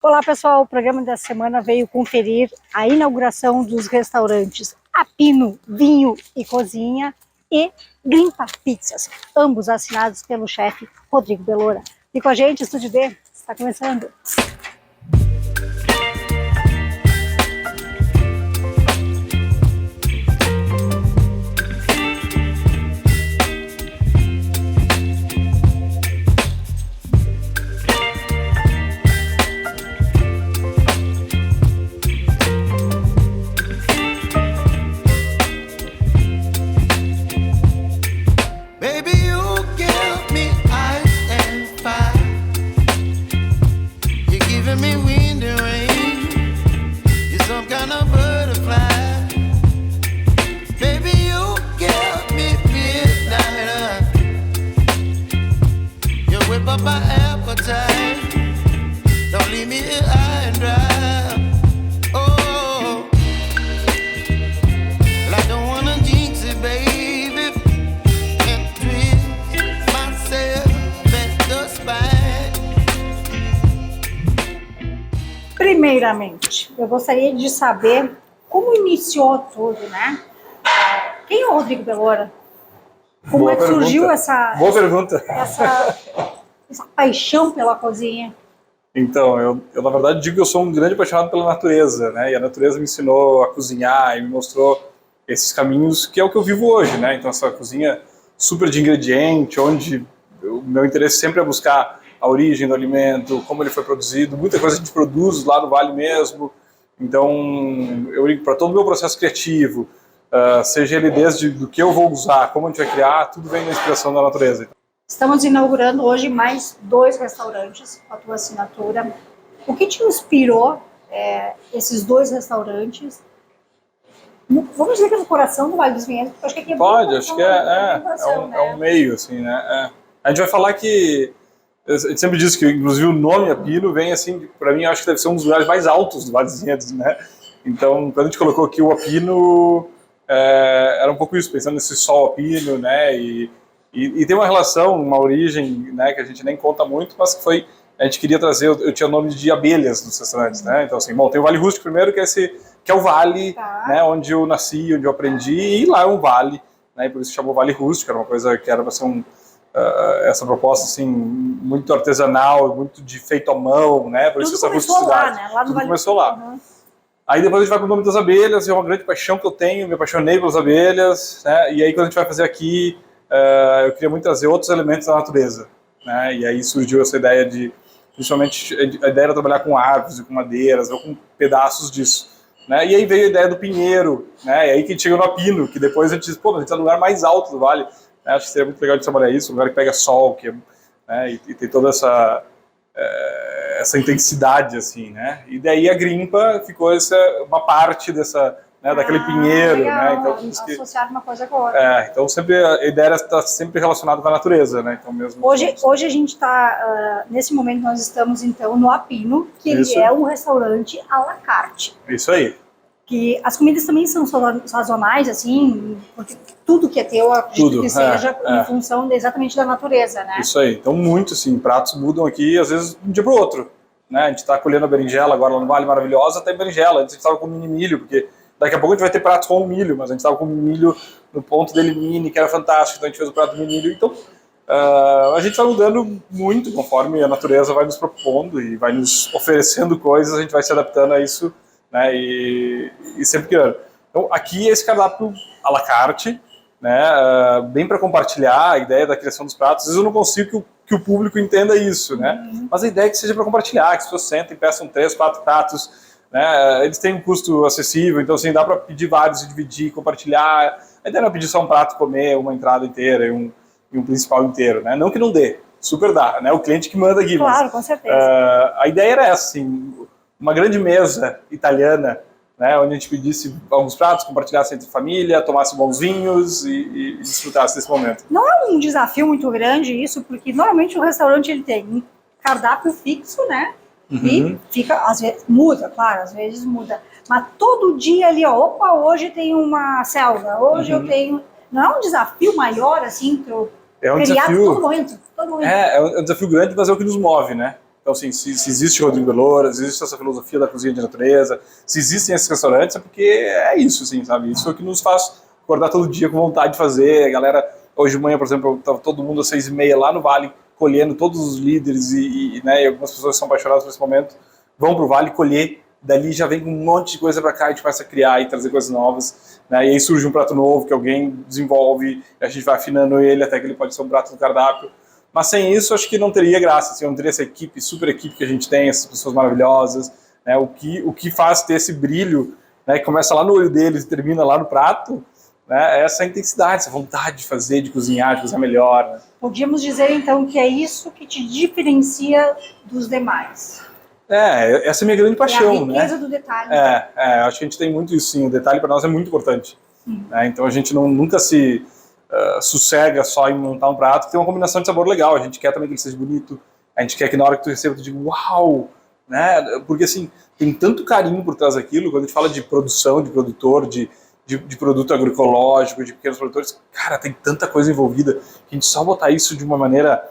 Olá pessoal, o programa dessa semana veio conferir a inauguração dos restaurantes Apino Vinho e Cozinha e Grimpa Pizzas, ambos assinados pelo chefe Rodrigo Bellora. E com a gente, Estúdio D, está começando. Primeiramente, eu gostaria de saber como iniciou tudo, né? Quem é o Rodrigo Bellora? Como Boa é que surgiu pergunta. Boa pergunta. Essa paixão pela cozinha? Então, eu na verdade digo que eu sou um grande apaixonado pela natureza, né? E a natureza me ensinou a cozinhar e me mostrou esses caminhos que é o que eu vivo hoje, né? Então, essa cozinha super de ingrediente, onde o meu interesse sempre é buscar a origem do alimento, como ele foi produzido, muita coisa a gente produz lá no Vale mesmo. Então, eu ligo para todo o meu processo criativo, seja ele desde do que eu vou usar, como a gente vai criar, tudo vem da inspiração da natureza. Estamos inaugurando hoje mais 2 restaurantes com a tua assinatura. O que te inspirou esses 2 restaurantes? Vamos dizer que é no coração do Vale dos Vinhedos, porque acho que aqui é Pode, acho que é um meio, assim, né? A gente vai falar que a gente sempre diz que, inclusive, o nome Apino vem, assim, para mim, acho que deve ser um dos lugares mais altos do Vale dos Vinhedos, né? Então, quando a gente colocou aqui o Apino, era um pouco isso, pensando nesse sol Apino, né? E tem uma relação, uma origem, né, que a gente nem conta muito, mas que foi, a gente queria trazer, eu tinha o nome de abelhas nos restaurantes, né? Então, assim, bom, tem o Vale Rústico primeiro, que é o vale, né, onde eu nasci, onde eu aprendi, e lá é um vale, né? E por isso chamou Vale Rústico, era uma coisa que era para ser essa proposta assim muito artesanal, muito de feito à mão, né? Por isso essa rusticidade. Lá, né? Lá no Tudo Vale... começou lá. Uhum. Aí depois a gente vai para o nome das abelhas, é uma grande paixão que eu tenho, me apaixonei pelas abelhas, né? E aí quando a gente vai fazer aqui, eu queria muito trazer outros elementos da natureza, né? E aí surgiu essa ideia de, principalmente a ideia era trabalhar com árvores e com madeiras, ou com pedaços disso, né? E aí veio a ideia do pinheiro, né? E aí que a gente chegou no Apino, que depois a gente disse, pô, a gente está no lugar mais alto do vale. Acho que seria muito legal de trabalhar isso, um lugar que pega sol, né, e tem toda essa intensidade, assim, né? E daí a Grimpa ficou uma parte daquele pinheiro, legal. Né? Então, associar uma coisa com a outra. Então sempre a ideia era estar sempre relacionada com a natureza, né? Então mesmo. Hoje a gente está, nesse momento nós estamos então no Apino, que ele é um restaurante à la carte. Isso aí. Que as comidas também são sazonais, assim, porque tudo que é teu, acredito que seja em função exatamente da natureza, né? Isso aí. Então, muito, assim, pratos mudam aqui, às vezes, de um dia para o outro. Né? A gente está colhendo a berinjela agora lá no Vale, maravilhosa, tem berinjela. Antes a gente estava com mini milho, porque daqui a pouco a gente vai ter pratos com milho, mas a gente estava com milho no ponto dele mini, que era fantástico, então a gente fez o prato de milho. Então, a gente vai mudando muito conforme a natureza vai nos propondo e vai nos oferecendo coisas, a gente vai se adaptando a isso, né, e sempre criando. Então, aqui esse cardápio à la carte, né, bem para compartilhar a ideia da criação dos pratos. Às vezes eu não consigo que o público entenda isso, né, mas a ideia é que seja para compartilhar, que as pessoas sentem, peçam 3, 4 pratos, né, eles têm um custo acessível, então assim, dá para pedir vários e dividir, compartilhar. A ideia não é pedir só um prato, comer uma entrada inteira e um principal inteiro, né, não que não dê, super dá, né, o cliente que manda aqui. Claro, mas, com certeza. A ideia era essa, assim, uma grande mesa italiana, né, onde a gente pedisse alguns pratos, compartilhasse entre família, tomasse bons vinhos e desfrutasse desse momento. Não é um desafio muito grande isso, porque normalmente o restaurante ele tem um cardápio fixo, né? E fica, às vezes, muda, claro, às vezes muda. Mas todo dia ali, ó, opa, hoje tem uma selga, hoje eu tenho... Não é um desafio maior, assim, é um criado desafio, todo momento. É um desafio grande, mas é o que nos move, né? Então, assim, se existe Rodrigo Belora, se existe essa filosofia da cozinha de natureza, se existem esses restaurantes, é porque é isso, assim, sabe? Isso é o que nos faz acordar todo dia com vontade de fazer. A galera, hoje de manhã, por exemplo, estava todo mundo às 6h30 lá no Vale, colhendo todos os líderes né, e algumas pessoas que são apaixonadas por esse momento, vão para o Vale colher, dali já vem com um monte de coisa para cá, a gente começa a criar e trazer coisas novas, né, e aí surge um prato novo que alguém desenvolve, a gente vai afinando ele até que ele pode ser um prato do cardápio. Mas sem isso, acho que não teria graça, assim, não teria essa equipe, super equipe que a gente tem, essas pessoas maravilhosas, né, o que faz ter esse brilho, né, que começa lá no olho deles e termina lá no prato, né, essa intensidade, essa vontade de fazer, de cozinhar melhor. Né. Podíamos dizer, então, que é isso que te diferencia dos demais. Essa é a minha grande paixão, é a riqueza, né? Do detalhe. Acho que a gente tem muito isso, sim, o detalhe para nós é muito importante. Né? Então a gente nunca se sossega só em montar um prato, que tem uma combinação de sabor legal, a gente quer também que ele seja bonito, a gente quer que na hora que tu receba tu diga uau, né? Porque assim, tem tanto carinho por trás daquilo, quando a gente fala de produção, de produtor, de produto agroecológico, de pequenos produtores, cara, tem tanta coisa envolvida, que a gente só botar isso de uma maneira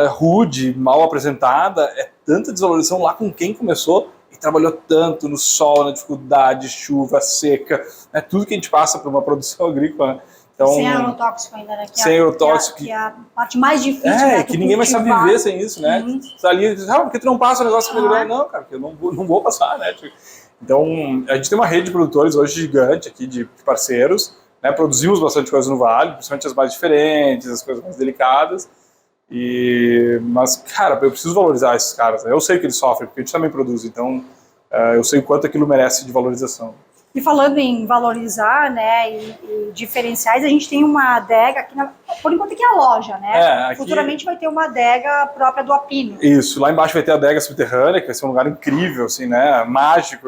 rude, mal apresentada, é tanta desvalorização lá com quem começou e trabalhou tanto no sol, na dificuldade, chuva, seca, né? Tudo que a gente passa para uma produção agrícola, né? Então, sem agrotóxico ainda, né? Sem agrotóxico. Que é a parte mais difícil, né? Que ninguém vai saber viver sem isso, né? Tu tá ali e diz, por que tu não passa o negócio que melhorou? Não, cara, porque eu não vou passar, né? Então, a gente tem uma rede de produtores hoje gigante aqui, de parceiros, né? Produzimos bastante coisa no Vale, principalmente as mais diferentes, as coisas mais delicadas. Mas, cara, eu preciso valorizar esses caras. Né? Eu sei que eles sofrem, porque a gente também produz, então eu sei o quanto aquilo merece de valorização. E falando em valorizar, né, e diferenciais, a gente tem uma adega aqui, por enquanto aqui é a loja, né? Aqui, futuramente vai ter uma adega própria do Apino. Isso, lá embaixo vai ter a adega subterrânea, que vai ser um lugar incrível, assim, né, mágico,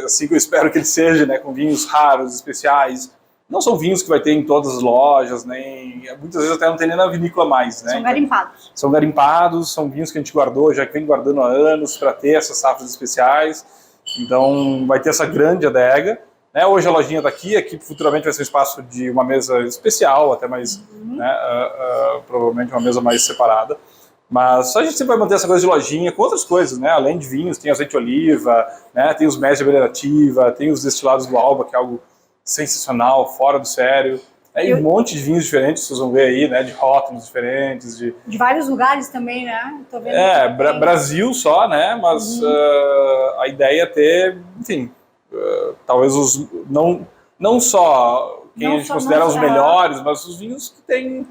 assim que eu espero que ele seja, né, com vinhos raros, especiais. Não são vinhos que vai ter em todas as lojas, nem muitas vezes até não tem nem na vinícola mais, né? São garimpados. São garimpados, são vinhos que a gente guardou, já que vem guardando há anos para ter essas safras especiais. Então vai ter essa grande adega. Né? Hoje a lojinha está aqui futuramente vai ser um espaço de uma mesa especial, até mais, né, provavelmente uma mesa mais separada. Mas a gente sempre vai manter essa coisa de lojinha com outras coisas, né? Além de vinhos, tem azeite de oliva, né? Tem os médios de abelha nativa, tem os destilados do Alba, que é algo sensacional, fora do sério. E um monte de vinhos diferentes, vocês vão ver aí, né? De rótulos diferentes. De vários lugares também, né? Tô vendo Brasil só, né? Mas a ideia é ter, enfim, talvez não só quem a gente considera os melhores, mas os vinhos que têm,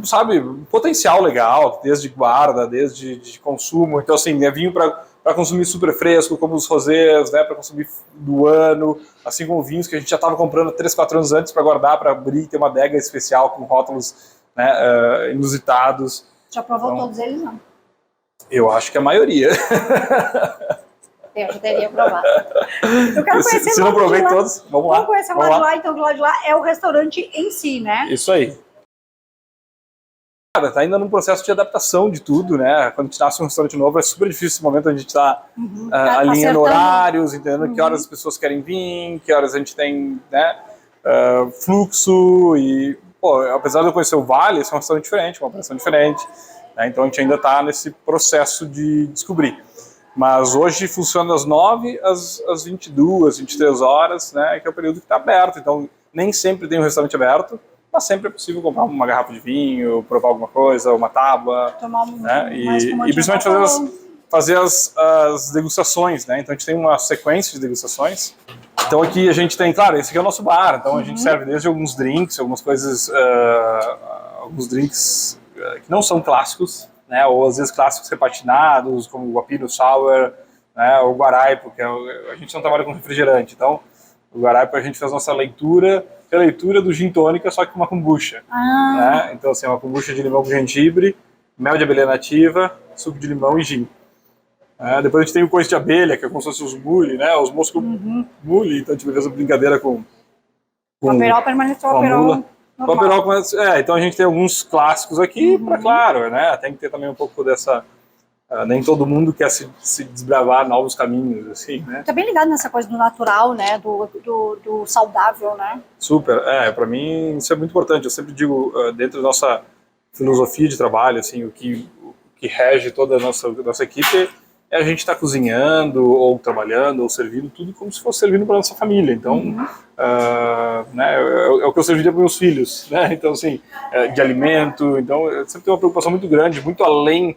sabe, potencial legal, desde guarda, desde de consumo. Então, assim, é vinho para consumir super fresco, como os rosés, né, para consumir do ano, assim como vinhos que a gente já estava comprando 3, 4 anos antes para guardar, para abrir, ter uma adega especial com rótulos, né, inusitados. Já provou todos eles, não? Eu acho que a maioria. Eu já teria provado. Eu quero conhecer se não provei todos, vamos lá. Vamos conhecer o lado de lá, então o lado de lá é o restaurante em si, né? Isso aí. Tá ainda num processo de adaptação de tudo, né? Quando a gente nasce um restaurante novo, é super difícil esse momento, a gente está alinhando horários, entendendo que horas as pessoas querem vir, que horas a gente tem, né, fluxo e, pô, apesar de eu conhecer o Vale, esse é um restaurante diferente, uma operação diferente, né? Então a gente ainda está nesse processo de descobrir. Mas hoje funciona das 9 às 22, 23 horas, né? Que é o período que está aberto, então nem sempre tem um restaurante aberto, mas sempre é possível comprar uma garrafa de vinho, provar alguma coisa, uma tábua, tomar né? E principalmente fazer as degustações, né? Então a gente tem uma sequência de degustações. Então aqui a gente tem, claro, esse aqui é o nosso bar, então a gente serve desde alguns drinks, algumas coisas, alguns drinks que não são clássicos, né? Ou às vezes clássicos repatinados, como o Apino Sour, né? Ou o Guaraipo, que a gente não trabalha com refrigerante, então o Guaraipo a gente faz nossa leitura, que é a leitura do gin tônica, só que com uma kombucha. Né? Então, assim, uma kombucha de limão com gengibre, mel de abelha nativa, suco de limão e gin. Depois a gente tem o coice de abelha, que é como se fosse os mule, né? Os moscos mule, então a gente fez uma brincadeira com o aperol permaneceu aperol. Então a gente tem alguns clássicos aqui, claro, né? Tem que ter também um pouco dessa... nem todo mundo quer se desbravar novos caminhos, assim, né? Tá bem ligado nessa coisa do natural, né? Do saudável, né? Super. Para mim isso é muito importante. Eu sempre digo, dentro da nossa filosofia de trabalho, assim, o que que rege toda a nossa equipe é a gente estar cozinhando, ou trabalhando, ou servindo, tudo como se fosse servindo para nossa família. Então, né, é o que eu serviria para meus filhos, né? Então, assim, de alimento. Então, eu sempre tenho uma preocupação muito grande, muito além,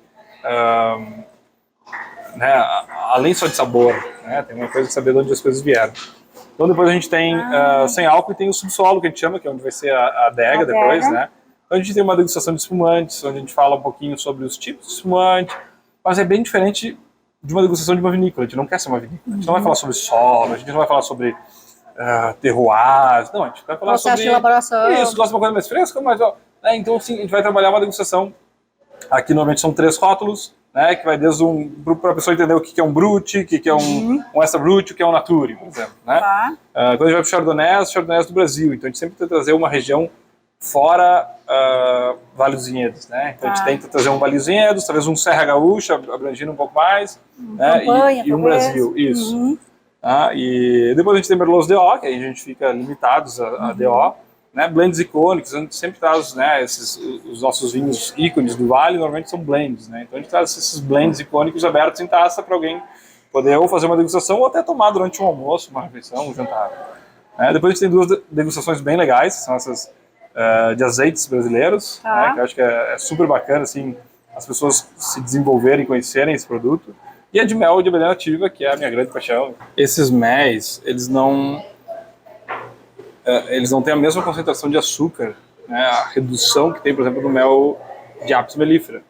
né, além só de sabor, né? Tem uma coisa de saber de onde as coisas vieram. Então, depois a gente tem sem álcool e tem o subsolo, que a gente chama, que é onde vai ser a adega depois, né? Então, a gente tem uma degustação de espumantes, onde a gente fala um pouquinho sobre os tipos de espumante, mas é bem diferente de uma degustação de uma vinícola. A gente não quer ser uma vinícola. A gente não vai falar sobre solo, a gente não vai falar sobre terroirs, não, a gente vai falar processo sobre... de elaboração. Isso, gosta de uma coisa mais fresca, mas... então, assim, a gente vai trabalhar uma degustação. Aqui, normalmente, são 3 rótulos, né, que vai desde para a pessoa entender o que é um Brut, o que é um Extra Brut, o que é um Nature, por exemplo, né? Quando a gente vai para o Chardonnay do Brasil, então a gente sempre tenta trazer uma região fora Vale dos Vinhedos, né? Então a gente tenta trazer um Vale dos Vinhedos, talvez um Serra Gaúcha, abrangindo um pouco mais, né? Campanha, e um Brasil, isso. E depois a gente tem Merlot DO, que aí a gente fica limitados a DO, né? Blends icônicos, a gente sempre traz, né, os nossos vinhos ícones do Vale, normalmente são blends, né? Então a gente traz esses blends icônicos abertos em taça para alguém poder ou fazer uma degustação ou até tomar durante um almoço, uma refeição, um jantar. Depois a gente tem 2 degustações bem legais, que são essas de azeites brasileiros, né, que eu acho que é super bacana, assim, as pessoas se desenvolverem, conhecerem esse produto. E a de mel de abelha nativa, que é a minha grande paixão. Esses méis, eles não têm a mesma concentração de açúcar, né, a redução que tem, por exemplo, no mel de Apis mellifera.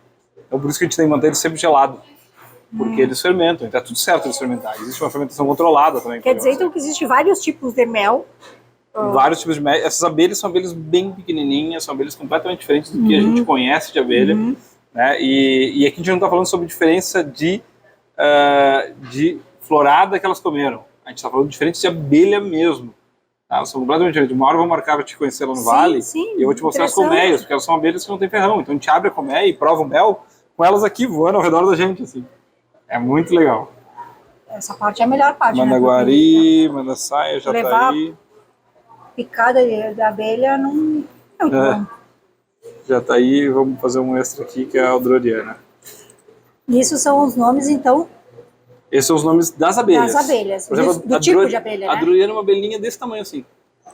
Então por isso que a gente tem que manter ele sempre gelado, porque eles fermentam, então é tudo certo eles fermentarem. Existe uma fermentação controlada também. Quer dizer, então, que existem vários tipos de mel. Vários tipos de mel. Essas abelhas são abelhas bem pequenininhas, são abelhas completamente diferentes do que a gente conhece de abelha. Né? E aqui a gente não está falando sobre diferença de florada que elas comeram. A gente está falando de diferença de abelha mesmo. Tá? Elas são completamente diferentes. Uma hora eu vou marcar para te conhecer lá no Vale e eu vou te mostrar as colmeias, porque elas são abelhas que não têm ferrão. Então a gente abre a colmeia e prova o mel com elas aqui voando ao redor da gente. Assim. É muito legal. Essa parte é a melhor parte. Mandaguari, Mandaçaia, Jataí. Picada da abelha não é muito bom. Jataí, vamos fazer um extra aqui que é a Aldroriana. Isso são os nomes, então? Esses são os nomes das abelhas. Das abelhas, por exemplo, do tipo de abelha, né? A Aldroriana é uma abelhinha desse tamanho assim.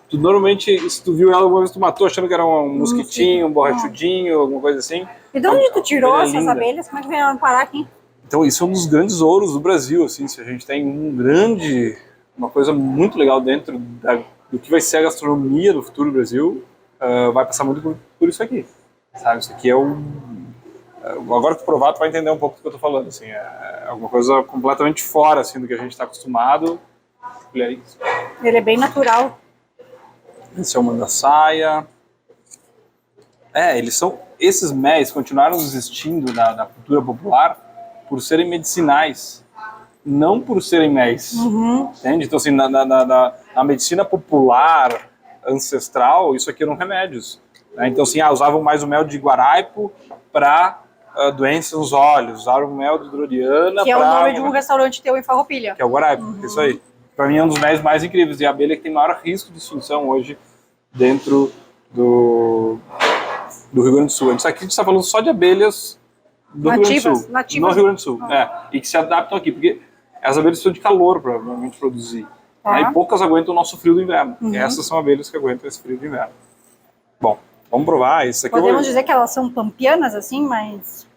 Tu, normalmente, se tu viu ela uma vez, tu matou achando que era um mosquitinho, um borrachudinho, alguma coisa assim. E de onde tu tirou essas linda. abelhas? Como é que vieram parar aqui? Então, isso é um dos grandes ouros do Brasil, assim. Se a gente tem uma coisa muito legal dentro do que vai ser a gastronomia do futuro do Brasil, vai passar muito por isso aqui, sabe? Isso aqui é agora que tu provar, tu vai entender um pouco do que eu tô falando, assim, é alguma coisa completamente fora, assim, do que a gente está acostumado. Ele é bem natural. Esse é o Mandaçaia. Esses méis continuaram existindo na cultura popular por serem medicinais, não por serem méis, entende? Então, assim, na medicina popular, ancestral, isso aqui eram remédios. Né? Então, assim, usavam mais o mel de guaraipo para doenças nos olhos, usaram o mel de Droriana que é o nome de um restaurante teu em Farroupilha. Que é o guaraipo, isso aí. Para mim é um dos méis mais incríveis, e a abelha que tem maior risco de extinção hoje dentro do Rio Grande do Sul. Aqui a gente está falando só de abelhas do Rio Grande do Sul. Nativas. No Rio Grande do Sul, e que se adaptam aqui, porque as abelhas precisam de calor para normalmente produzir. E poucas aguentam o nosso frio do inverno. Essas são abelhas que aguentam esse frio do inverno. Bom, vamos provar isso aqui. Podemos dizer que elas são pampianas, assim, mas...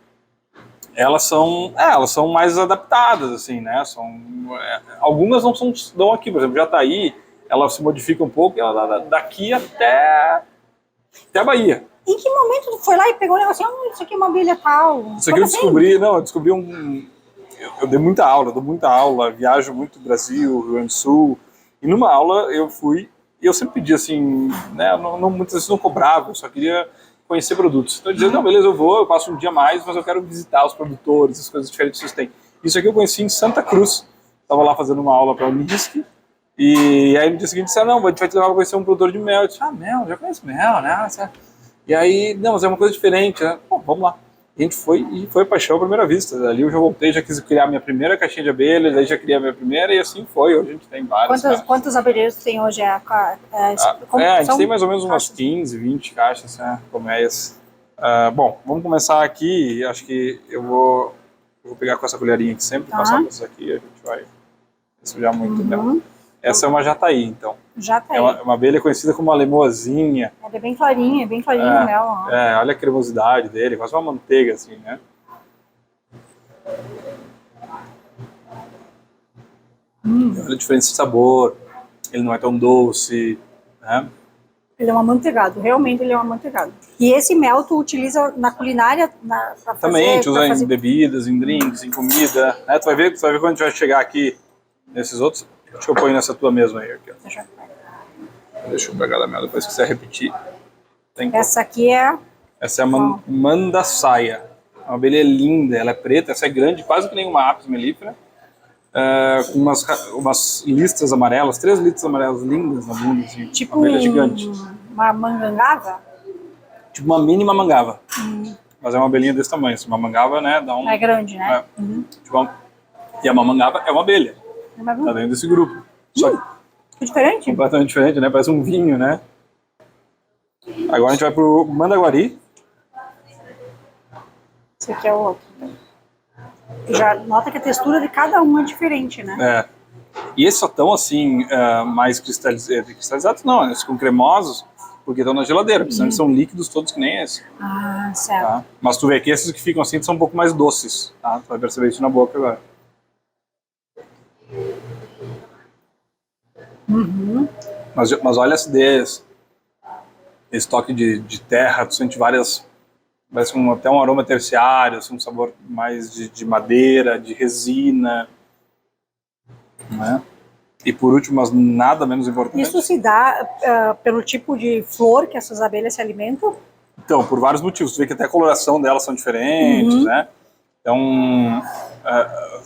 Elas são mais adaptadas, assim, né? Algumas não dão aqui, por exemplo, Jataí, ela se modifica um pouco, ela daqui até a Bahia. Em que momento tu foi lá e pegou o negócio assim, isso aqui é uma abelha tal? Isso aqui eu descobri, eu descobri eu dei muita aula, dou muita aula, viajo muito no Brasil, Rio Grande do Sul, e numa aula eu fui, e eu sempre pedi assim, né, muitas vezes não cobrava, eu só queria conhecer produtos. Então eu dizia, não, beleza, eu passo um dia a mais, mas eu quero visitar os produtores, as coisas diferentes que vocês têm. Isso aqui eu conheci em Santa Cruz, estava lá fazendo uma aula para a Unisc, e aí no dia seguinte disseram, não, a gente vai te levar para conhecer um produtor de mel. Eu disse, mel, já conheço mel, né? E aí, não, mas é uma coisa diferente, né? Bom, vamos lá. E a gente foi, e foi paixão à primeira vista. Ali eu já voltei, já quis criar minha primeira caixinha de abelhas, aí já criei a minha primeira, e assim foi. Hoje a gente tem várias. Quantos abelheiros tem hoje? A gente tem mais ou menos umas 15, 20 caixas, colmeias. Bom, vamos começar aqui. Acho que eu vou pegar com essa colherinha aqui sempre, passar por isso aqui, a gente vai sujar muito dela. Essa é uma jataí, então. Jataí. É uma abelha conhecida como uma lemoazinha. Ela é bem clarinha o mel. Ó. Olha a cremosidade dele, quase uma manteiga, assim, né? Olha a diferença de sabor, ele não é tão doce, né? Ele é um amanteigado, realmente ele é um amanteigado. E esse mel tu utiliza na culinária pra fazer... Também, a gente usa em bebidas, em drinks, em comida, né? Tu vai ver quando a gente vai chegar aqui nesses outros. Acho que eu ponho nessa tua mesma aí. Aqui, ó. Deixa eu pegar da mel, depois se quiser repetir. Essa aqui é... Essa é a mandaçaia. Uma abelha linda, ela é preta, essa é grande, quase que nem uma apis mellifera. Com umas listras amarelas, 3 listras amarelas lindas na bunda, assim, tipo uma abelha gigante. Uma mangangava? Tipo uma mini mamangava. Mas é uma abelhinha desse tamanho, assim, uma mamangava, né, dá um... É grande, né? E a mamangava é uma abelha, tá dentro desse grupo. Só que diferente? Completamente diferente, né, parece um vinho, né. Agora a gente vai pro mandaguari. Esse aqui é o outro. Já nota que a textura de cada um é diferente, né? E esses só estão assim, mais cristalizados, não, eles ficam cremosos porque estão na geladeira, porque senão eles são líquidos todos que nem esse. Ah, certo. Tá? Mas tu vê que esses que ficam assim são um pouco mais doces, tá? Tu vai perceber isso na boca agora. Mas olha a acidez, esse toque de terra, tu sente várias... Parece até um aroma terciário, assim, um sabor mais de madeira, de resina, né? E por último, mas nada menos importante... Isso se dá pelo tipo de flor que essas abelhas se alimentam? Então, por vários motivos. Tu vê que até a coloração delas são diferentes, né? Então,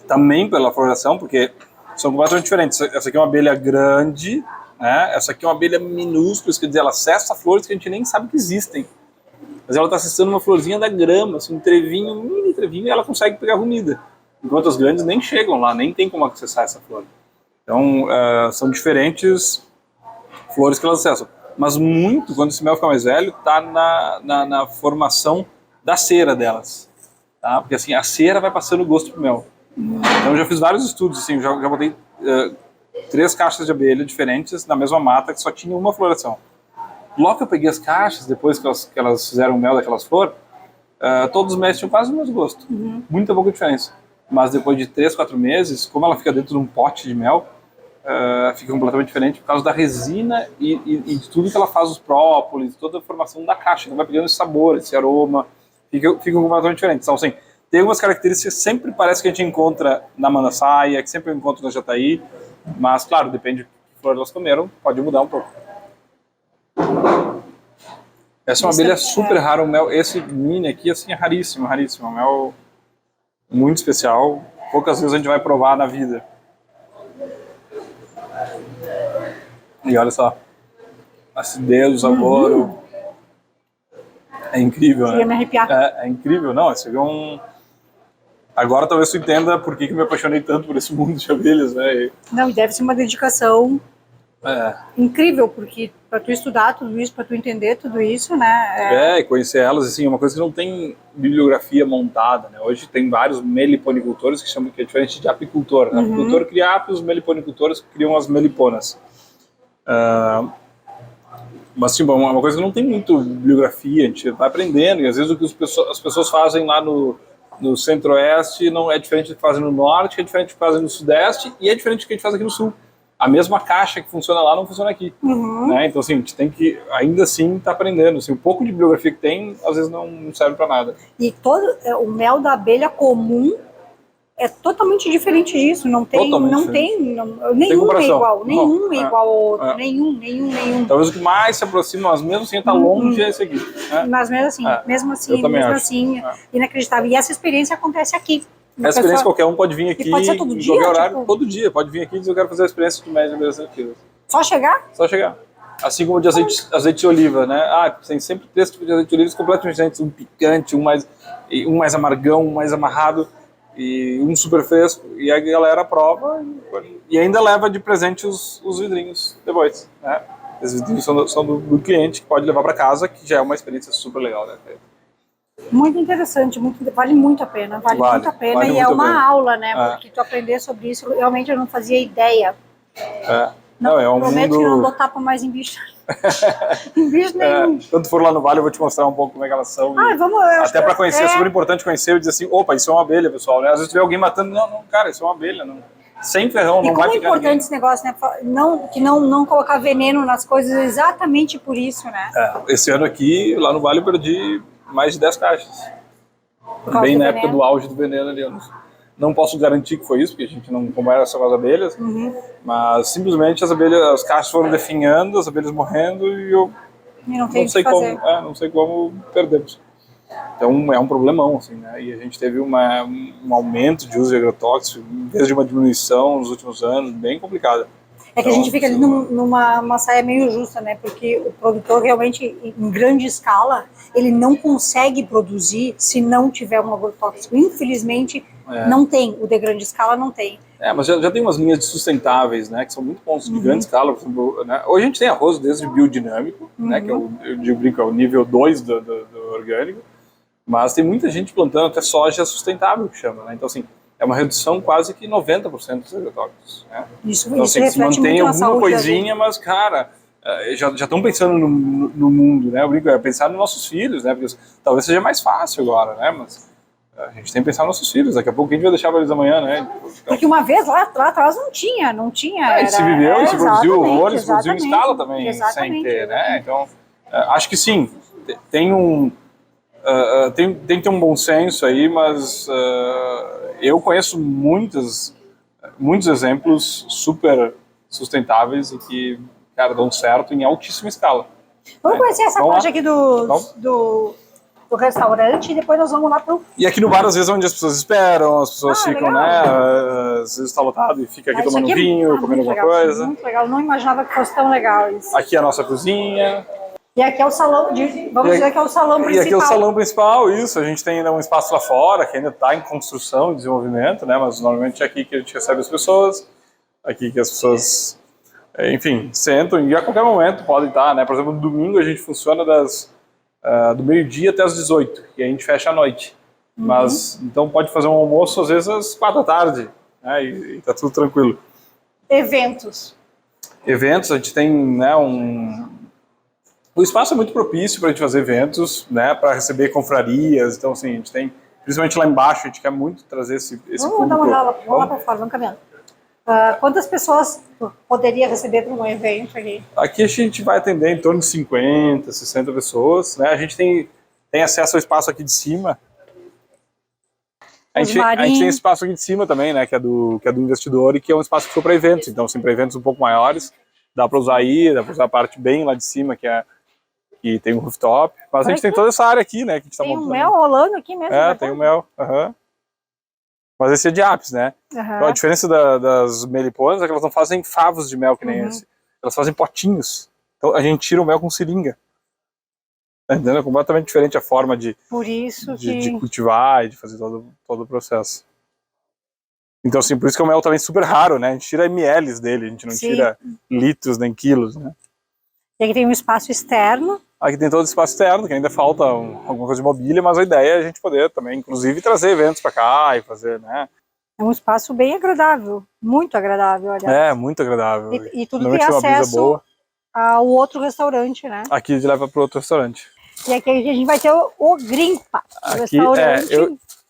também pela floração, porque são completamente diferentes. Essa aqui é uma abelha grande, né? Essa aqui é uma abelha minúscula, isso quer dizer, ela acessa flores que a gente nem sabe que existem. Mas ela está acessando uma florzinha da grama, assim, um trevinho, um mini trevinho, e ela consegue pegar comida. Enquanto as grandes nem chegam lá, nem tem como acessar essa flor. Então, são diferentes flores que elas acessam. Mas muito, quando esse mel fica mais velho, está na formação da cera delas. Tá? Porque assim, a cera vai passando o gosto pro mel. Então, eu já fiz vários estudos, assim, já botei 3 caixas de abelha diferentes na mesma mata que só tinha uma floração. Logo que eu peguei as caixas, depois que elas fizeram o mel daquelas flores, todos os meses tinham quase o mesmo gosto. Muita pouca diferença. Mas depois de 3, 4 meses, como ela fica dentro de um pote de mel, fica completamente diferente por causa da resina e de tudo que ela faz, os própolis, toda a formação da caixa. Então vai pegando esse sabor, esse aroma, ficam completamente diferentes. Então, assim, tem algumas características que sempre parece que a gente encontra na mandaçaia, que sempre eu encontro na jataí, mas, claro, depende de que flor elas comeram, pode mudar um pouco. Essa é uma abelha super rara, o mel, esse mini aqui, assim, é raríssimo, raríssimo, é um mel muito especial, poucas vezes a gente vai provar na vida. E olha só, a acidez, o sabor, é incrível, né? Ia me arrepiar. É incrível, não, esse aqui é um... Agora talvez tu entenda por que eu me apaixonei tanto por esse mundo de abelhas, né? Não, e deve ser uma dedicação incrível, porque para tu estudar tudo isso, para tu entender tudo isso, né? E conhecer elas, assim, é uma coisa que não tem bibliografia montada, né? Hoje tem vários meliponicultores que é diferente de apicultor. O apicultor cria apis, os meliponicultores criam as meliponas. Mas, tipo, é uma coisa que não tem muito bibliografia, a gente vai aprendendo, e às vezes o que as pessoas fazem lá no centro-oeste não é diferente do que fazem no norte, é diferente do que fazem no sudeste, e é diferente do que a gente faz aqui no sul. A mesma caixa que funciona lá não funciona aqui. Né? Então, assim, a gente tem que, ainda assim, estar aprendendo. Assim, o pouco de bibliografia que tem, às vezes não serve para nada. E o mel da abelha comum é totalmente diferente disso. Não tem, nenhum é igual. Nenhum é igual ao outro. Nenhum. Talvez o que mais se aproxima, mas mesmo assim, está longe, é esse aqui. Né? Mas mesmo assim, inacreditável. E essa experiência acontece aqui. Essa experiência qualquer um pode vir aqui, pode ser todo em dia, qualquer horário, tipo... todo dia. Pode vir aqui e dizer eu quero fazer a experiência de média de 1.000 quilos. Só chegar? Só chegar. Assim como de azeite de oliva, né? Tem sempre 3 tipos de azeite de oliva completamente diferentes. Um picante, um mais amargão, um mais amarrado e um super fresco. E a galera prova e ainda leva de presente os vidrinhos depois. Né? Esses vidrinhos são do cliente que pode levar para casa, que já é uma experiência super legal, né? Muito interessante, vale muito a pena, vale muito a pena vale e é muito a uma pena. aula, né? Porque tu aprender sobre isso, realmente eu não fazia ideia. Não, é um Prometo mundo... que não dou tapa mais em bicho. Em bicho nenhum. Quando for lá no Vale, eu vou te mostrar um pouco como é que elas são. Vamos, Até para conhecer, é super importante conhecer e dizer assim, opa, isso é uma abelha, pessoal. Né? Às vezes tu vê alguém matando, não, cara, isso é uma abelha. Não. Sem ferrão, não vai ficar. E como é importante esse negócio, né? Não colocar veneno nas coisas exatamente por isso, né? Esse ano aqui, lá no Vale, eu perdi mais de 10 caixas. Bem na época do auge do veneno ali. Não posso garantir que foi isso, porque a gente não conversa só com as abelhas, mas simplesmente as caixas foram definhando, as abelhas morrendo e eu não sei como perdemos. Então é um problemão, assim, né? E a gente teve um aumento de uso de agrotóxicos, em vez de uma diminuição nos últimos anos, bem complicada. É que a gente fica ali numa saia meio justa, né? Porque o produtor realmente, em grande escala, ele não consegue produzir se não tiver um agrotóxico. Infelizmente, não tem. O de grande escala não tem. Mas já tem umas linhas de sustentáveis, né? Que são muito bons, de grande escala. Por exemplo, né? Hoje a gente tem arroz desde biodinâmico, né? Que eu brinco, é o nível 2 do orgânico. Mas tem muita gente plantando até soja sustentável, que chama, né? Então, assim, é uma redução quase que 90% dos agrotóxicos, né? Isso, então, isso assim, se mantém alguma coisinha, da mas, cara, já estão pensando no mundo, né? Eu brinco, pensar nos nossos filhos, né? Porque talvez seja mais fácil agora, né? Mas a gente tem que pensar nos nossos filhos. Daqui a pouco a gente vai deixar eles amanhã, né? Então, porque uma vez lá atrás não tinha. Se viveu e se produziu horrores, se produziu em escala também, sem ter, né? Então, acho que sim, tem que ter um bom senso aí, mas eu conheço muitos exemplos super sustentáveis e que, cara, dão certo em altíssima escala. Vamos conhecer essa parte aqui do restaurante e depois nós vamos lá pro... E aqui no bar, às vezes, é onde as pessoas esperam, as pessoas ficam, legal, né? Às vezes está lotado e fica aqui tomando vinho, comendo alguma coisa. Muito legal, não imaginava que fosse tão legal isso. Aqui é a nossa cozinha. E aqui é o salão, vamos dizer que é o salão principal. E aqui é o salão principal, isso. A gente tem ainda um espaço lá fora, que ainda está em construção e desenvolvimento, né? Mas normalmente é aqui que a gente recebe as pessoas, aqui que as pessoas, enfim, sentam e a qualquer momento podem estar, né? Por exemplo, no domingo a gente funciona do meio-dia até as 18, e a gente fecha à noite. Mas, então pode fazer um almoço às vezes às 4 da tarde, né? E tá tudo tranquilo. Eventos, a gente tem, né, o espaço é muito propício para a gente fazer eventos, né, para receber confrarias. Então, assim, a gente tem, principalmente lá embaixo, a gente quer muito trazer esse público. Vamos lá para fora, vamos caminhando. Quantas pessoas poderia receber para um evento aqui? Aqui a gente vai atender em torno de 50, 60 pessoas, né? A gente tem acesso ao espaço aqui de cima. A gente tem espaço aqui de cima também, né, que é do investidor e que é um espaço que foi para eventos. Então, assim, para eventos um pouco maiores, dá para usar aí, dá para usar a parte bem lá de cima, que tem um rooftop. Mas a gente tem toda essa área aqui, né, que a gente tá montando. Tem um mel rolando aqui mesmo? Tem o mel, Mas esse é de apis, né? Então, a diferença das meliponas é que elas não fazem favos de mel que nem esse. Elas fazem potinhos. Então, a gente tira o mel com seringa. Tá entendendo? É completamente diferente a forma de cultivar e de fazer todo o processo. Então, assim, por isso que o mel também é super raro, né? A gente tira mls dele, a gente não tira litros nem quilos, né? E aqui tem um espaço externo. Aqui tem todo o espaço externo, que ainda falta alguma coisa de mobília, mas a ideia é a gente poder também, inclusive, trazer eventos para cá e fazer, né? É um espaço bem agradável, muito agradável, aliás. Muito agradável. E tudo tem acesso ao outro restaurante, né? Aqui leva para o outro restaurante. E aqui a gente vai ter o Grimpa, aqui,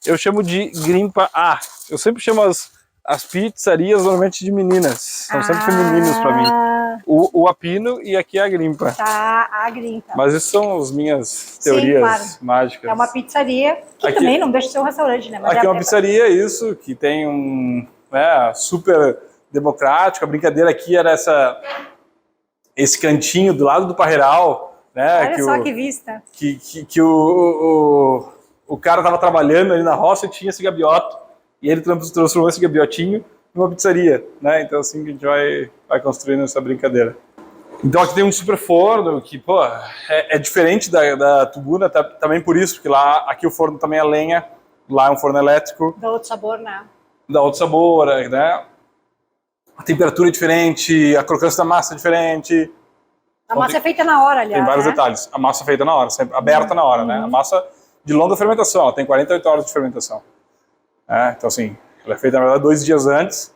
eu chamo de Grimpa A. Eu sempre chamo as pizzarias normalmente de meninas. São sempre femininos para mim. O Apino e aqui a Grimpa. Tá, a Grimpa. Mas essas são as minhas teorias mágicas. É uma pizzaria que aqui, também não deixa de ser um restaurante, né? Mas aqui é uma pizzaria, isso, que tem super democrático. A brincadeira aqui era esse cantinho do lado do Parreiral, né? Olha só que vista. Que o cara tava trabalhando ali na roça e tinha esse gabioto. E ele transformou esse gabiotinho numa pizzaria, né? Então, assim, que a gente vai construindo essa brincadeira. Então, aqui tem um super forno que, pô, é diferente da Tubuna, também por isso, porque aqui o forno também é lenha, lá é um forno elétrico. Dá outro sabor, né? Dá outro sabor, né? A temperatura é diferente, a crocância da massa é diferente. A massa é feita na hora, aliás. Tem vários detalhes. A massa é feita na hora, sempre aberta na hora, né? A massa, de longa fermentação, ela tem 48 horas de fermentação. Então assim, ela é feita na verdade 2 dias antes,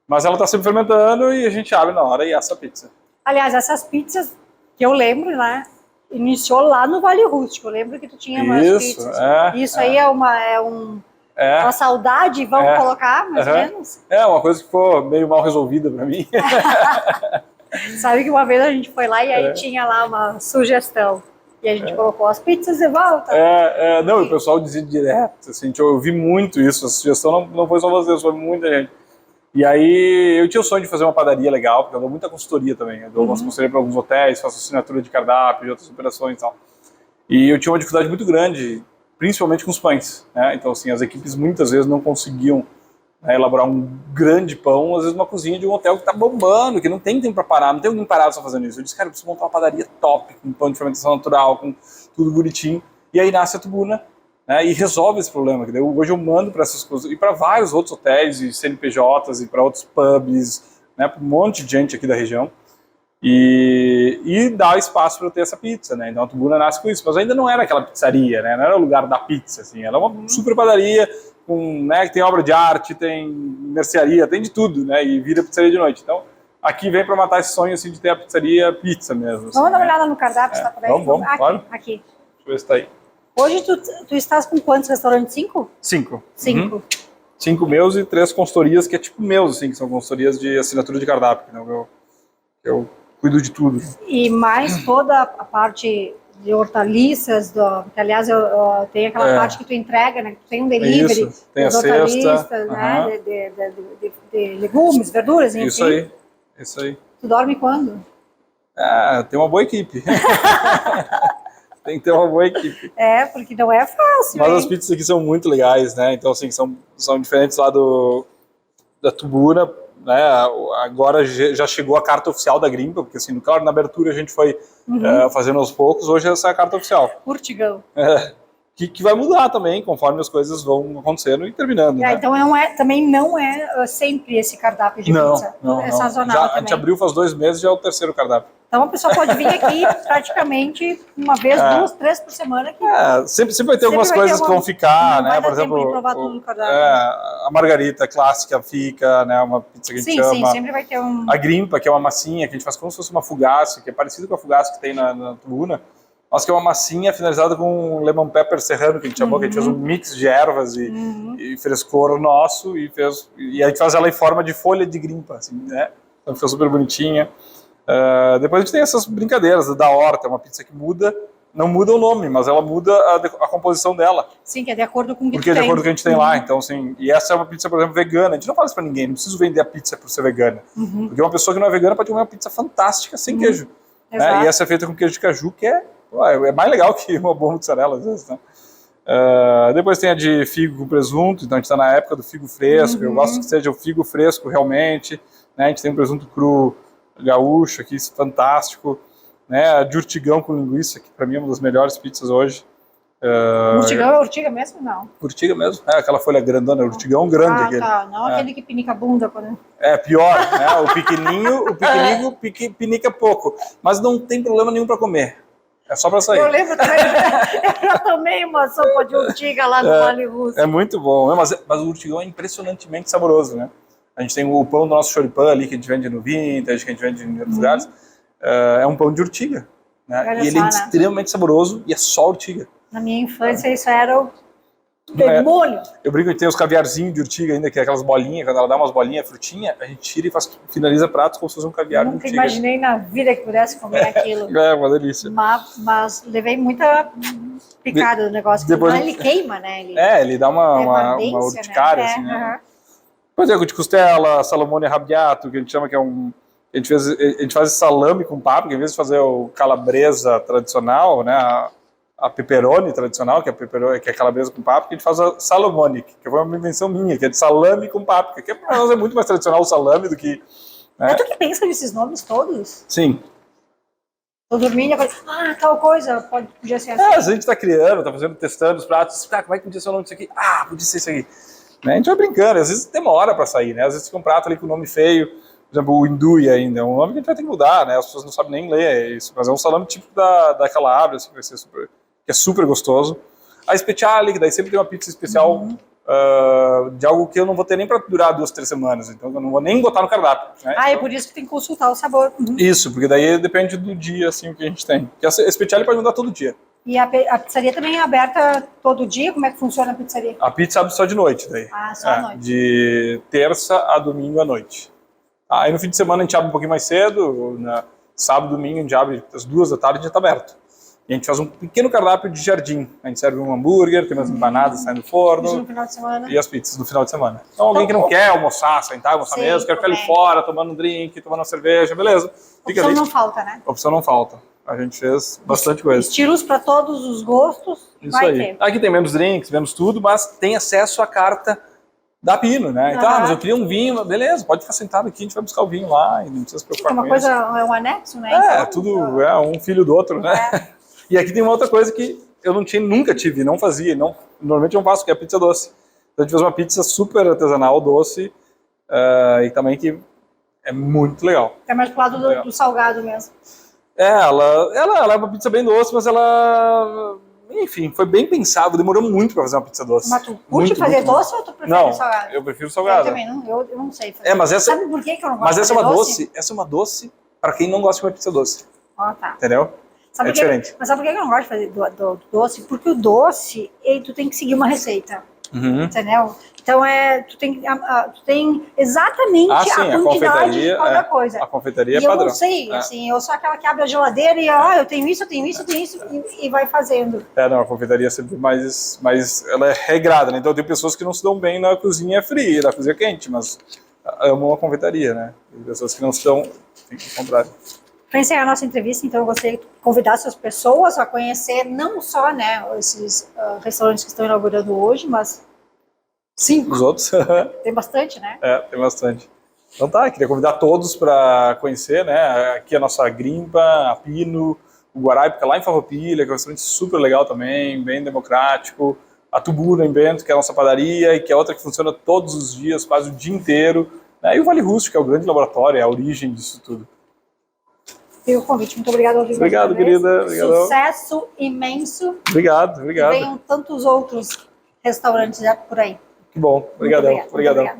mas ela está sempre fermentando e a gente abre na hora e assa a pizza. Aliás, essas pizzas que eu lembro, né? Iniciou lá no Vale Rústico. Eu lembro que tu tinha umas pizzas. Isso aí é uma saudade, vamos colocar, mais ou menos? É, uma coisa que ficou meio mal resolvida para mim. Sabe que uma vez a gente foi lá e aí tinha lá uma sugestão. E a gente colocou as pizzas de volta. Não, o pessoal dizia direto. Assim, eu ouvi muito isso. A sugestão não foi só vocês, foi muita gente. E aí eu tinha o sonho de fazer uma padaria legal, porque eu dou muita consultoria também. Eu dou uma consultoria para alguns hotéis, faço assinatura de cardápio, de outras operações e tal. E eu tinha uma dificuldade muito grande, principalmente com os pães. Né? Então, assim, as equipes muitas vezes não conseguiam elaborar um grande pão, às vezes uma cozinha de um hotel que está bombando, que não tem tempo para parar, não tem alguém parado só fazendo isso. Eu disse, cara, eu preciso montar uma padaria top, com pão de fermentação natural, com tudo bonitinho. E aí nasce a Tubuna, né, e resolve esse problema. Hoje eu mando para essas coisas, e para vários outros hotéis, e CNPJs, e para outros pubs, né, para um monte de gente aqui da região. E dá espaço para eu ter essa pizza, né? Então a Tubuna nasce com isso, mas ainda não era aquela pizzaria, né? Não era o lugar da pizza, assim. Ela é uma super padaria, que tem obra de arte, tem mercearia, tem de tudo, né? E vira pizzaria de noite. Então, aqui vem para matar esse sonho, assim, de ter a pizzaria pizza mesmo. Assim, vamos dar uma olhada no cardápio, está por aí? Vamos, aqui, claro. Aqui. Deixa eu ver se tá aí. Hoje tu estás com quantos restaurantes? 5? 5. 5. 5 meus e 3 consultorias, que é tipo meus, assim, que são consultorias de assinatura de cardápio, né? Eu cuido de tudo. E mais toda a parte de hortaliças, que aliás eu tenho aquela parte que tu entrega, né? Tu tem um delivery, isso, tem a hortaliças, cesta, né? De legumes, verduras, enfim. Isso aí. Tu dorme quando? Tem uma boa equipe. Tem que ter uma boa equipe. Porque não é fácil. Mas as pizzas aqui são muito legais, né? Então, assim, são diferentes lá da Tubuna, né? Agora já chegou a carta oficial da Grimpa, porque, assim, claro, na abertura a gente foi fazendo aos poucos, hoje essa é a carta oficial. Urtigão. Que vai mudar também, conforme as coisas vão acontecendo e terminando. Né? Então também não é sempre esse cardápio de pizza. Não, é sazonal também. A gente abriu faz 2 meses, já é o 3º cardápio. Então a pessoa pode vir aqui praticamente uma vez, 2, 3 por semana. Sempre vai ter algumas coisas que vão ficar, né? Por exemplo, a margarita clássica fica, né? Uma pizza que a gente chama. Sim, sempre vai ter A grimpa, que é uma massinha que a gente faz como se fosse uma fugace, que é parecido com a fugace que tem na Tubuna. Mas que é uma massinha finalizada com lemon pepper serrano, que a gente chamou, que a gente fez um mix de ervas e frescor nosso, e a gente faz ela em forma de folha de grimpa, assim, né? Então fica super bonitinha. Depois a gente tem essas brincadeiras da horta, uma pizza que não muda o nome, mas ela muda a composição dela. Sim, que é de acordo com o que Porque é de acordo com o que a gente tem lá. Então, assim, e essa é uma pizza, por exemplo, vegana. A gente não fala isso pra ninguém, não preciso vender a pizza por ser vegana. Porque uma pessoa que não é vegana pode comer uma pizza fantástica sem queijo. Né? E essa é feita com queijo de caju, que é mais legal que uma boa mussarela, às vezes, né? Depois tem a de figo com presunto, então a gente está na época do figo fresco. Eu gosto que seja o figo fresco realmente, né? A gente tem um presunto cru gaúcho aqui, fantástico, né? A de urtigão com linguiça, que para mim é uma das melhores pizzas hoje. Urtigão é urtiga mesmo? Não. Urtiga mesmo, aquela folha grandona, urtigão grande. Aquele. Não aquele que pinica a bunda. Pior, né? O pequenininho pinica pouco, mas não tem problema nenhum para comer. É só para sair. Eu lembro também, eu já tomei uma sopa de urtiga lá no Vale Rústico. É muito bom, mas o urtigão é impressionantemente saboroso, né? A gente tem o pão do nosso choripan ali, que a gente vende no Vintage, que a gente vende em outros lugares. É um pão de urtiga, né? E ele é extremamente saboroso e é só urtiga. Na minha infância isso era o demônio. Eu brinco que tem os caviarzinhos de urtiga ainda, que é aquelas bolinhas, quando ela dá umas bolinhas, frutinha, a gente tira e finaliza pratos como se fosse um caviar de urtiga. Nunca imaginei na vida que pudesse comer aquilo. É uma delícia. Mas levei muita picada do negócio, depois ele queima, né? Ele dá uma urticária, né? Assim, né? Depois é de costela, salomone arrabbiato, que a gente chama que é a gente faz salame com páprica, em vez de fazer o calabresa tradicional, né? A pepperoni tradicional, que é calabresa com páprica, a gente faz a salomone, que foi uma invenção minha, que é de salame com páprica, que para nós é muito mais tradicional o salame do que... Né? É tu que pensa nesses nomes todos? Sim. Tô dormindo e tal coisa, podia ser assim. A gente tá criando, tá testando os pratos, como é que podia ser o nome disso aqui? Podia ser isso aqui. Né? A gente vai brincando, às vezes demora para sair, né? Às vezes fica um prato ali com o nome feio, por exemplo, o Indui ainda, é um nome que a gente vai ter que mudar, né? As pessoas não sabem nem ler isso, mas é um salame típico da Calabre, assim, que vai ser que é super gostoso. A Speciale, que daí sempre tem uma pizza especial de algo que eu não vou ter nem para durar 2, 3 semanas. Então eu não vou nem botar no cardápio. Né? É por isso que tem que consultar o sabor. Isso, porque daí depende do dia assim, que a gente tem. Porque a Speciale pode mudar todo dia. E a pizzaria também é aberta todo dia? Como é que funciona a pizzaria? A pizza abre só de noite daí. Ah, só à noite. De terça a domingo à noite. Aí no fim de semana a gente abre um pouquinho mais cedo, sábado, domingo a gente abre às 2 da tarde e já está aberto. E a gente faz um pequeno cardápio de jardim. A gente serve um hambúrguer, tem umas empanadas saindo do forno. Isso no final de semana. E as pizzas no final de semana. Então alguém que não quer almoçar, sentar, almoçar mesmo, quer ficar ali fora, tomando um drink, tomando uma cerveja, beleza. Fica Opção ali. não falta, né? Opção não falta. A gente fez bastante coisa. Estilos para todos os gostos. Isso vai aí. ter. Aqui tem menos drinks, menos tudo, mas tem acesso à carta da Pino, né? Então, mas eu queria um vinho, beleza, pode ficar sentado aqui, a gente vai buscar o vinho lá e não precisa se preocupar É uma com coisa, isso. é um anexo, né? É, Então, tudo é um filho do outro, né? E aqui tem uma outra coisa que eu nunca tive, não fazia, normalmente eu não faço, que é a pizza doce. Então a gente fez uma pizza super artesanal, doce, e também que é muito legal. É mais pro lado do salgado mesmo. Ela é uma pizza bem doce, mas ela, enfim, foi bem pensado, demorou muito para fazer uma pizza doce. Mas tu curte fazer doce ou tu prefere não, salgado? eu prefiro Eu salgado. também, eu não sei fazer. Mas essa, sabe por que eu não gosto mas de essa é fazer uma doce? Essa é uma doce para quem não gosta de comer pizza doce. Ó, tá. Entendeu? Sabe diferente. Mas sabe por que eu não gosto de fazer do doce? Porque o doce, tu tem que seguir uma receita. Entendeu? Então tu tem exatamente a quantidade de cada coisa. A confeitaria e é padrão. Eu não sei, assim, eu sou aquela que abre a geladeira e eu tenho isso e vai fazendo. Não, a confeitaria é sempre mais ela é regrada, né? Então tem pessoas que não se dão bem na cozinha fria, na cozinha quente, mas amam a confeitaria, né? Tem pessoas que não se dão, tem que comprar. Para encerrar a nossa entrevista, então, eu gostaria de convidar as pessoas a conhecer não só, né, esses restaurantes que estão inaugurando hoje, mas 5. Os outros? Tem bastante, né? Tem bastante. Então tá, queria convidar todos para conhecer, né? Aqui a nossa Grimpa, a Pino, o Guaraipica lá em Farroupilha, que é um restaurante super legal também, bem democrático. A Tubuna em Bento, que é a nossa padaria e que é outra que funciona todos os dias, quase o dia inteiro. Né? E o Vale Rústico, que é o grande laboratório, é a origem disso tudo. Pelo convite. Muito obrigada, Rodrigo. Obrigado, querida. Obrigadão. Sucesso imenso. Obrigado. Que venham tantos outros restaurantes por aí. Que bom. Obrigadão. Obrigada.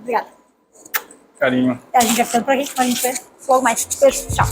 Carinho. A gente vai ficando por aqui, a gente vê logo mais. Beijo, tchau.